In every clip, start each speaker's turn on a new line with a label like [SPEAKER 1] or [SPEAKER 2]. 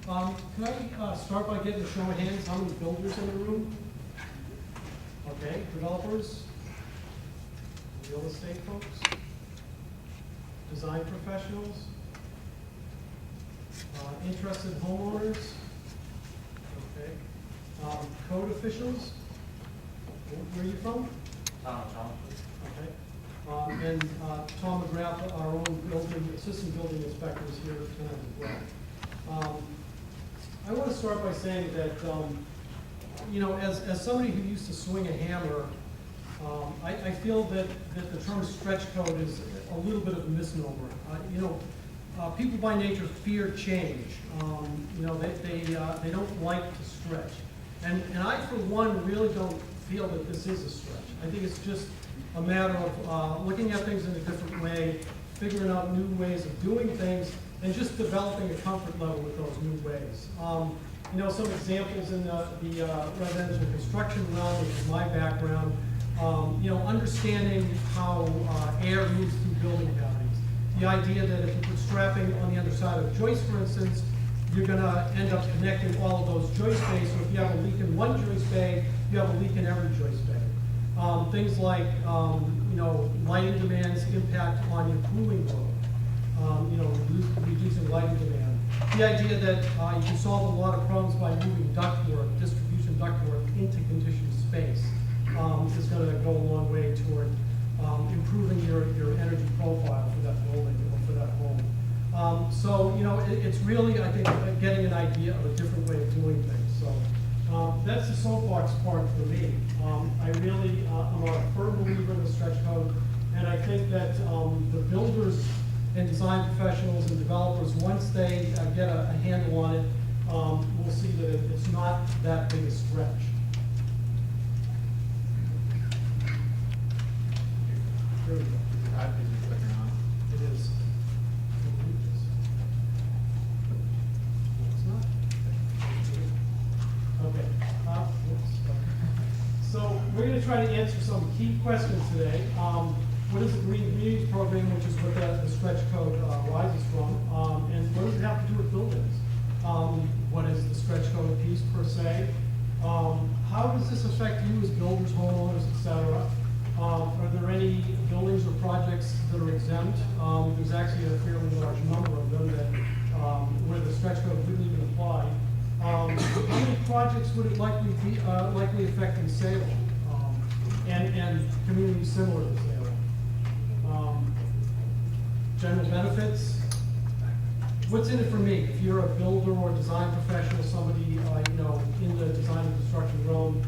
[SPEAKER 1] Can I start by getting a show of hands? How many builders in the room? Okay, developers, real estate folks, design professionals, interested homeowners, okay, code officials. Where are you from?
[SPEAKER 2] Tom.
[SPEAKER 1] Okay, and Tom McGrath, our own assistant building inspector, is here tonight as well. I want to start by saying that, you know, as somebody who used to swing a hammer, I feel that the term stretch code is a little bit of a misnomer. You know, people by nature fear change. You know, they don't like to stretch. And I, for one, really don't feel that this is a stretch. I think it's just a matter of looking at things in a different way, figuring out new ways of doing things, and just developing a comfort level with those new ways. You know, some examples in the residential construction realm, which is my background, you know, understanding how air moves through building cavities. The idea that if you put strapping on the underside of a joist, for instance, you're going to end up connecting all of those joist bays. So if you have a leak in one joist bay, you have a leak in every joist bay. Things like, you know, lighting demands impact on your cooling load. You know, reducing lighting demand. The idea that you can solve a lot of problems by moving ductwork, distribution ductwork, into conditioned space is going to go a long way toward improving your energy profile for that building or for that home. So, you know, it's really, I think, getting an idea of a different way of doing things. So that's the soapbox part for me. I really am a firm believer in the stretch code, and I think that the builders and design professionals and developers, once they get a handle on it, we'll see that it's not that big a stretch. Here we go. It is. It's not. Okay. So we're going to try to answer some key questions today. What is the Green Communities Program, which is what the stretch code rises from, and what does it have to do with buildings? What is the stretch code piece per se? How does this affect you as builders, homeowners, etc.? Are there any buildings or projects that are exempt? There's actually a fairly large number of them that where the stretch code wouldn't even apply. How many projects would it likely affect in Salem and communities similar to Salem? General benefits. What's in it for me? If you're a builder or design professional, somebody you know, in the design and construction realm,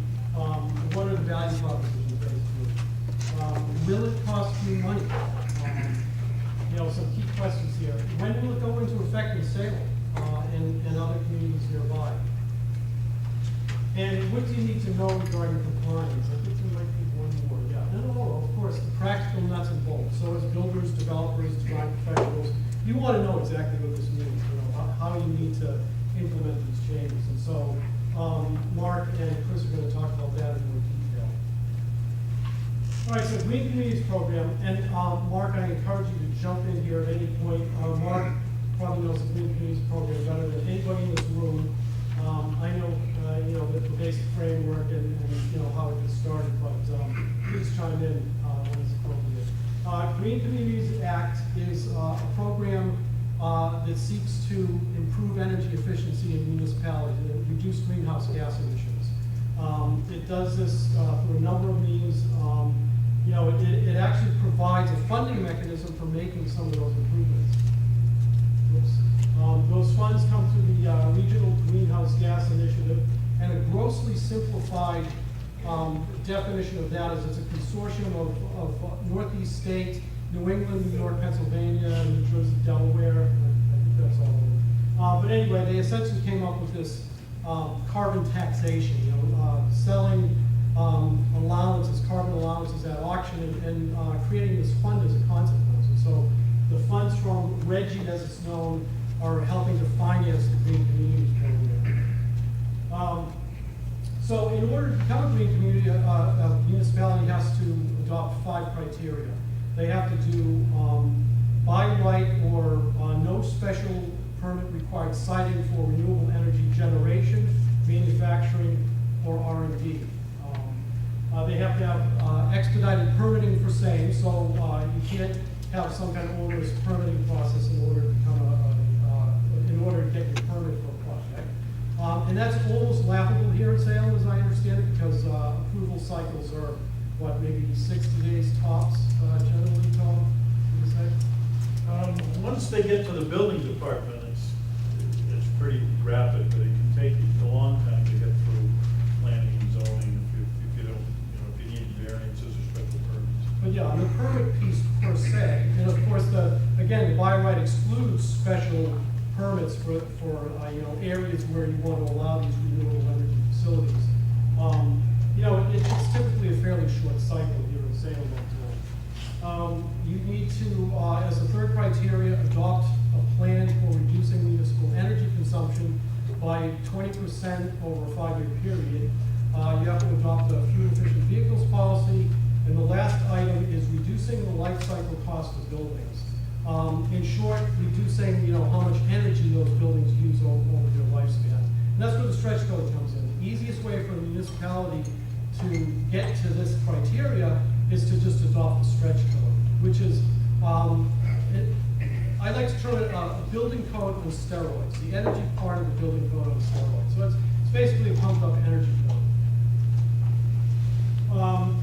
[SPEAKER 1] what are the value propositions basically? Will it cost you money? You know, some key questions here. When will it go into effect in Salem and other communities nearby? And what do you need to know regarding compliance? I think there might be one more. Yeah, no, of course, the practical nuts and bolts. So as builders, developers, design professionals, you want to know exactly what this means, you know, how you need to implement these changes. And so Mark and Chris are going to talk about that in more detail. All right, so Green Communities Program, and Mark, I encourage you to jump in here at any point. Mark probably knows the Green Communities Program better than anybody in this room. I know, you know, the basic framework and you know, how it gets started, but please chime in when it's appropriate. Green Communities Act is a program that seeks to improve energy efficiency in municipalities and reduce greenhouse gas emissions. It does this through a number of means. You know, it actually provides a funding mechanism for making some of those improvements. Those funds come through the Regional Greenhouse Gas Initiative, and a grossly simplified definition of that is it's a consortium of Northeast states, New England, New York, Pennsylvania, New Jersey, Delaware. I think that's all of them. But anyway, they essentially came up with this carbon taxation, you know, selling allowances, carbon allowances at auction, and creating this fund as a consequence. And so the funds from RGGI, as it's known, are helping to finance the Green Communities Program. So in order to become a green community, a municipality has to adopt 5 criteria. They have to do by right or no special permit required siting for renewable energy generation, manufacturing, or R&D. They have to have expedited permitting for same, so you can't have some kind of onerous permitting process in order to become in order to get your permit for a project. And that's almost laughable here in Salem, as I understand it, because approval cycles are, what, maybe 60 days tops, generally, Tom, would you say?
[SPEAKER 2] Once they get to the building department, it's pretty rapid, but it can take a long time to get through planning and zoning if you don't, if you need variances or special permits.
[SPEAKER 1] But yeah, on the permit piece per se, and of course, again, the by right excludes special permits for areas where you want to allow these renewable energy facilities. It's typically a fairly short cycle here in Salem. You need to, as a third criteria, adopt a plan for reducing municipal energy consumption by 20% over a 5-year period. You have to adopt a fuel-efficient vehicles policy, and the last item is reducing the life cycle cost of buildings. In short, reducing how much energy those buildings use over their lifespan. And that's where the stretch code comes in. The easiest way for a municipality to get to this criteria is to just adopt the stretch code, which is, I like to term it a building code on steroids, the energy part of the building code on steroids. So it's basically a pumped up energy code.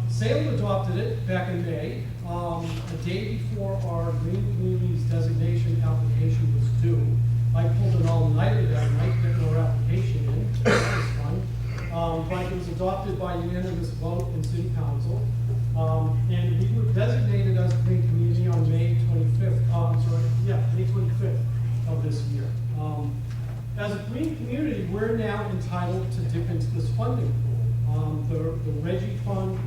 [SPEAKER 1] Salem adopted it back in May, a day before our Green Communities designation application was due. I pulled an all-nighter that night, getting our application in. That was fun. But it was adopted by unanimous vote in City Council. And we were designated as a green community on May 25th. May 25th of this year. As a green community, we're now entitled to dip into this funding pool. The Reggie Fund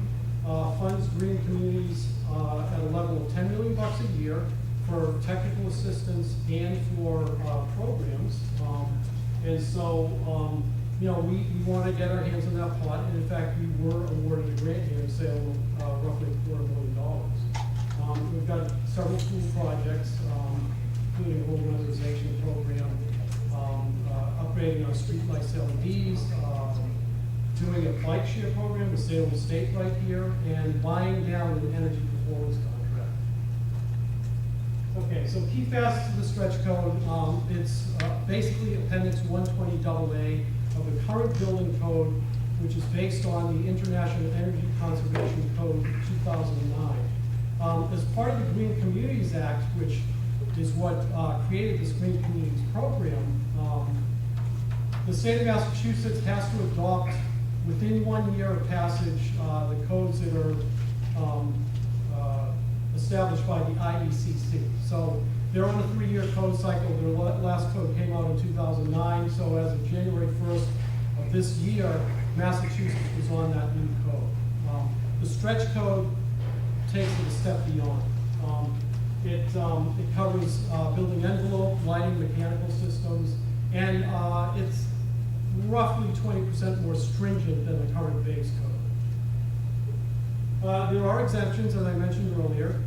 [SPEAKER 1] funds green communities at a level of $10 million a year for technical assistance and for programs. And so, we want to get our hands on that pot, and in fact, we were awarded a grant here in Salem of roughly $250,000. We've got several school projects, including a home weatherization program, upgrading our street lights to LEDs, doing a bike share program with Salem State right here, and buying down an energy performance contract. Okay, so key facets of the stretch code, it's basically Appendix 120AA of the current building code, which is based on the International Energy Conservation Code 2009. As part of the Green Communities Act, which is what created this Green Communities program, the state of Massachusetts has to adopt within 1 year of passage the codes that are established by the IECC. So they're on a 3-year code cycle. Their last code came out in 2009. So as of January 1st of this year, Massachusetts was on that new code. The stretch code takes it a step beyond. It covers building envelope, lighting, mechanical systems, and it's roughly 20% more stringent than the current base code. There are exemptions, as I mentioned earlier,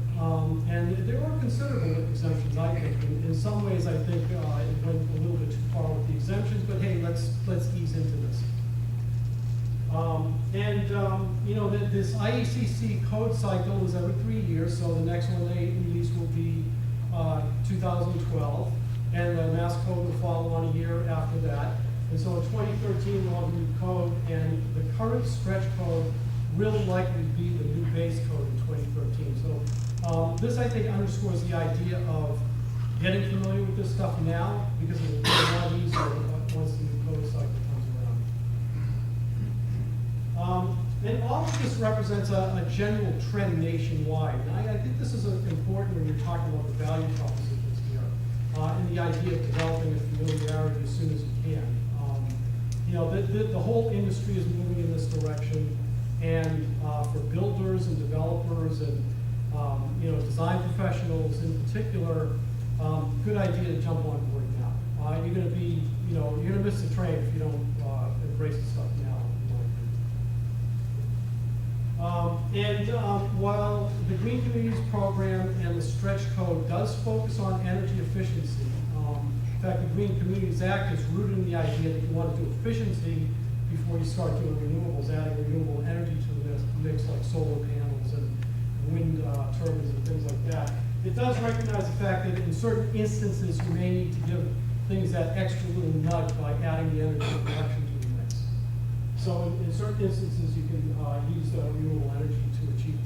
[SPEAKER 1] and there are considerable exemptions, I think. In some ways, I think it went a little bit too far with the exemptions, but hey, let's ease into this. This IECC code cycle is every 3 years, so the next one they release will be 2012, and the Mass Code will follow on a year after that. And so in 2013, we'll have a new code, and the current stretch code will likely be the new base code in 2013. So this, I think, underscores the idea of getting familiar with this stuff now, because it will be a lot easier once the new code cycle comes around. And all of this represents a general trend nationwide. And I think this is important when you're talking about the value propositions here, and the idea of developing a familiarity as soon as you can. The whole industry is moving in this direction, and for builders and developers and design professionals in particular, good idea to jump on board now. You're going to be, you're going to miss the train if you don't embrace the stuff now. While the Green Communities program and the stretch code does focus on energy efficiency, In fact, the Green Communities Act is rooted in the idea that you want to do efficiency before you start doing renewables, adding renewable energy to the mix like solar panels and wind turbines and things like that. It does recognize the fact that in certain instances, you may need to give things that extra little nudge by adding the energy production to the mix. So in certain instances, you can use renewable energy to achieve